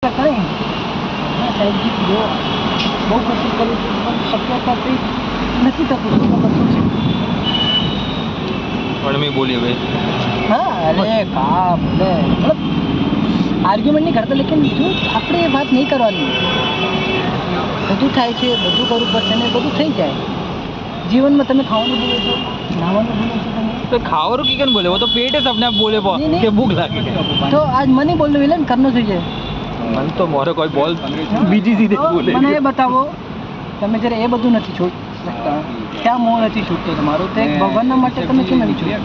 કઈ સાહેબજી જો બહુ કોશિશ કરું છું પણ શક્યતા કંઈ નથી થતું શું ખબર શું છે પણ મેં બોલી હવે હા અરે કા બોલે મતલબ આર્ગ્યુમેન્ટ નહીં કરતા લેકિન જો આપણે એ વાત નહીં કરવાની બધું થાય છે બધું કરવું પડશે ને બધું થઈ જાય જીવનમાં તમે ખાવાનું ભૂલો છો નાવાનું ભૂલો છો તમે तो खाओ की कन बोले वो तो पेट है अपने आप बोले नहीं, नहीं। कि भूख लगी તો આજ મને બોલનું વિલન કરનો જોઈએ मन तो मोरे कोई बोल बीजी सीधे बोले મને એ બતાવો તમે જ્યારે એ બધું નથી છોડ શકતા ક્યાં મોહ નથી છૂટતો તમારો તો એક ભગવાનના માટે તમે કેમ નથી છૂટતા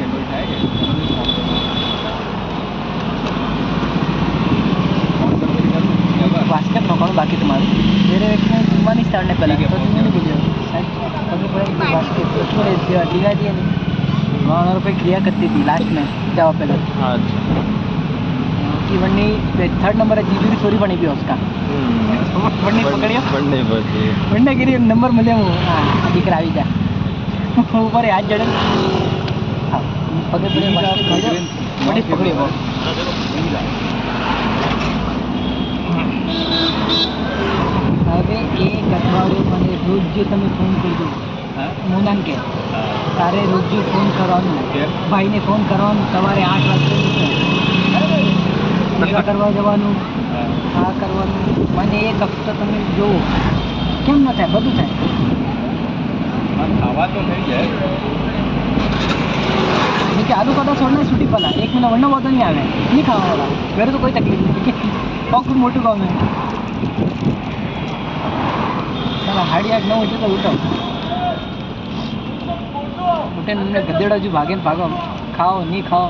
બાસ્કેટ નોખવાનું બાકી તમારું જ્યારે વ્યક્તિને જમવાની સ્ટાર્ટને પહેલાં તો તમે નહીં બોલ્યો સાહેબ ખબર પડે બાસ્કેટ થોડે ડીવા दिए नहीं 9 रुपये क्रिया करती थी लास्ट में जाओ पहले अच्छा कि वन्नी थर्ड नंबर है जीजूरी सॉरी बनी भी उसका वन्नी पकड़ियो पढ़ने पड़ती वन्ने गिरी नंबर मिले वो हाँ दिखरा આવી જા ऊपर हाथ जड़े हाँ पकड़ पड़े बड़ी पकड़ी वो હવે એક અઠવાડિયું મને રોજ જે તમે ફોન કરજો મોનાન કે તારે રોજ ફોન કરવાનું ભાઈને ફોન કરવાનું સવારે 8 વાગે પૂજા કરવા જવાનું આ કરવાનું મને એક હપ્તો તમે જોવો કેમ ન થાય બધું થાય खावा तो नहीं है देखिए आलू का छोड़ना सूटी पला 1 महीना वरना बहुत नहीं आवे नहीं खावा वाला मेरे तो कोई तकलीफ नहीं पग मोटू गाँव में चला 8:30 9 बजे तो उठो उठे गदेड़ा जो भागे भागो खाओ नहीं खाओ